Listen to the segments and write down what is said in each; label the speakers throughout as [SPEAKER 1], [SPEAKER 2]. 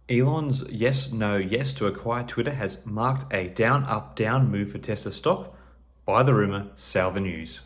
[SPEAKER 1] Elon's yes, no, yes to acquire Twitter has marked a down, up, down move for Tesla stock. Buy the rumor, sell the news.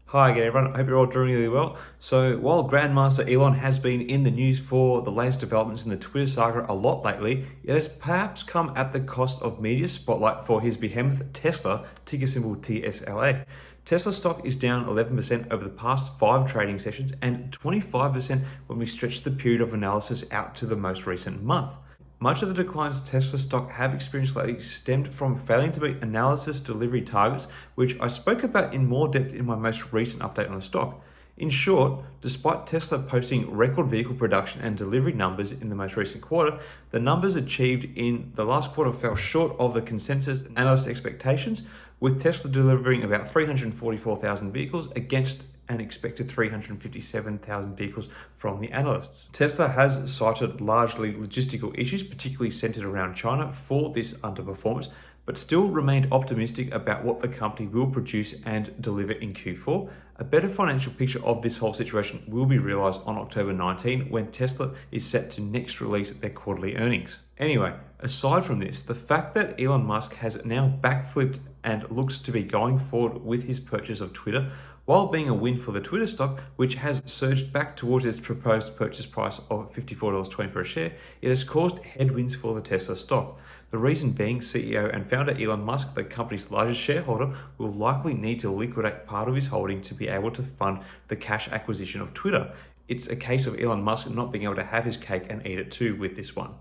[SPEAKER 1] Hi again, everyone. I hope you're all doing really well. So, while Grandmaster Elon has been in the news for the latest developments in the Twitter saga a lot lately, it has perhaps come at the cost of media spotlight for his behemoth Tesla, ticker symbol TSLA. Tesla stock is down 11% over the past 5 trading sessions and 25% when we stretch the period of analysis out to the most recent month. Much of the declines Tesla stock have experienced lately stemmed from failing to meet analysis delivery targets, which I spoke about in more depth in my most recent update on the stock. In short, despite Tesla posting record vehicle production and delivery numbers in the most recent quarter, the numbers achieved in the last quarter fell short of the consensus and analyst expectations, with Tesla delivering about 344,000 vehicles against an expected 357,000 vehicles from the analysts. Tesla has cited largely logistical issues, particularly centered around China, for this underperformance, but still remained optimistic about what the company will produce and deliver in Q4. A better financial picture of this whole situation will be realized on October 19 when Tesla is set to next release their quarterly earnings. Anyway, aside from this, the fact that Elon Musk has now backflipped and looks to be going forward with his purchase of Twitter, while being a win for the Twitter stock, which has surged back towards its proposed purchase price of $54.20 per share, it has caused headwinds for the Tesla stock. The reason being, CEO and founder Elon Musk, the company's largest shareholder, will likely need to liquidate part of his holding to be able to fund the cash acquisition of Twitter. It's a case of Elon Musk not being able to have his cake and eat it too with this one.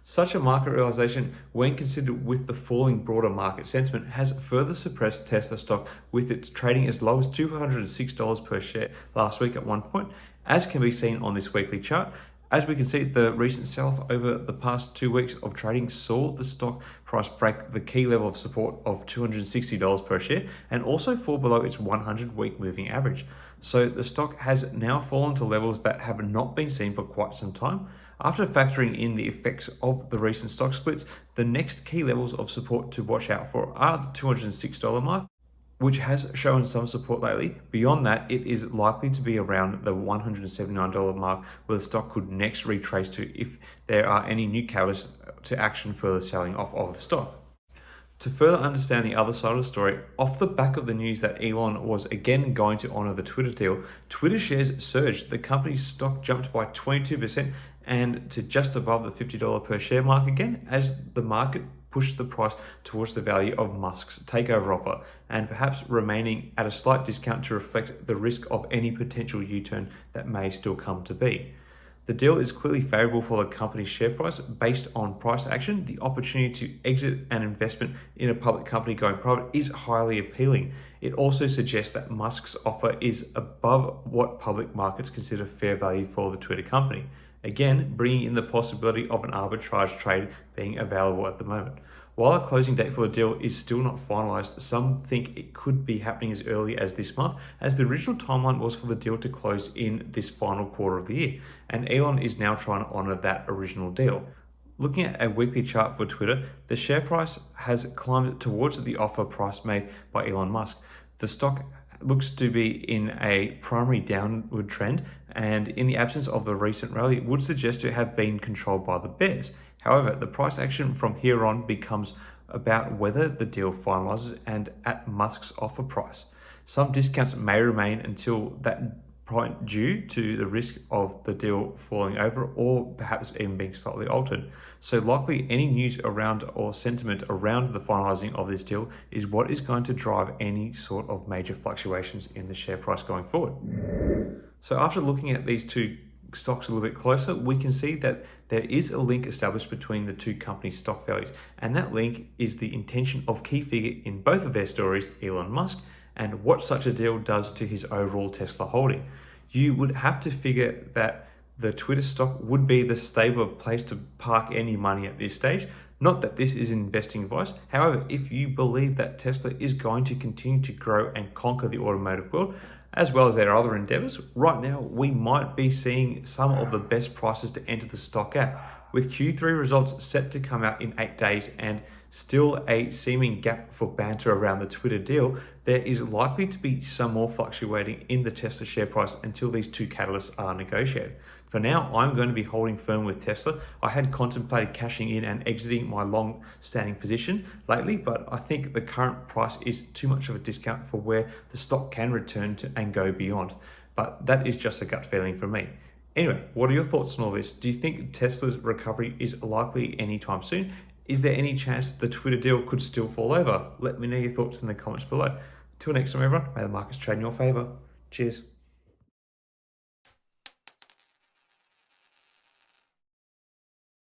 [SPEAKER 1] Such a market realization, when considered with the falling broader market sentiment, has further suppressed Tesla stock, with it trading as low as $206 per share last week at one point, as can be seen on this weekly chart. As we can see, the recent sell-off over the past 2 weeks of trading saw the stock price break the key level of support of $260 per share and also fall below its 100-week moving average. So the stock has now fallen to levels that have not been seen for quite some time. After factoring in the effects of the recent stock splits, the next key levels of support to watch out for are the $206 mark, which has shown some support lately. Beyond that, it is likely to be around the $179 mark, where the stock could next retrace to if there are any new catalysts to action further selling off of the stock. To further understand the other side of the story, off the back of the news that Elon was again going to honor the Twitter deal, Twitter shares surged. The company's stock jumped by 22% and to just above the $50 per share mark again, as the market pushed the price towards the value of Musks' takeover offer, and perhaps remaining at a slight discount to reflect the risk of any potential U-turn that may still come to be. The deal is clearly favorable for the company's share price based on price action. The opportunity to exit an investment in a public company going private is highly appealing. It also suggests that Musk's offer is above what public markets consider fair value for the Twitter company. Again, bringing in the possibility of an arbitrage trade being available at the moment. While a closing date for the deal is still not finalized, some think it could be happening as early as this month, as the original timeline was for the deal to close in this final quarter of the year, and Elon is now trying to honor that original deal. Looking at a weekly chart for Twitter, the share price has climbed towards the offer price made by Elon Musk. The stock looks to be in a primary downward trend, and in the absence of the recent rally, would suggest to have been controlled by the bears. However, the price action from here on becomes about whether the deal finalizes and at Musk's offer price. Some discounts may remain until that point due to the risk of the deal falling over or perhaps even being slightly altered. So likely any news around or sentiment around the finalizing of this deal is what is going to drive any sort of major fluctuations in the share price going forward. So after looking at these two stocks a little bit closer, we can see that there is a link established between the two companies' stock values, and that link is the intention of key figure in both of their stories, Elon Musk, and what such a deal does to his overall Tesla holding. You would have to figure that the Twitter stock would be the stable place to park any money at this stage. Not that this is investing advice. However, if you believe that Tesla is going to continue to grow and conquer the automotive world, as well as their other endeavors, right now we might be seeing some of the best prices to enter the stock at, with Q3 results set to come out in 8 days and still a seeming gap for banter around the Twitter deal, there is likely to be some more fluctuating in the Tesla share price until these two catalysts are negotiated. For now, I'm going to be holding firm with Tesla. I had contemplated cashing in and exiting my long-standing position lately, but I think the current price is too much of a discount for where the stock can return to and go beyond. But that is just a gut feeling from me. Anyway, what are your thoughts on all this? Do you think Tesla's recovery is likely anytime soon? Is there any chance the Twitter deal could still fall over? Let me know your thoughts in the comments below. Till next time, everyone, may the markets trade in your favor. Cheers.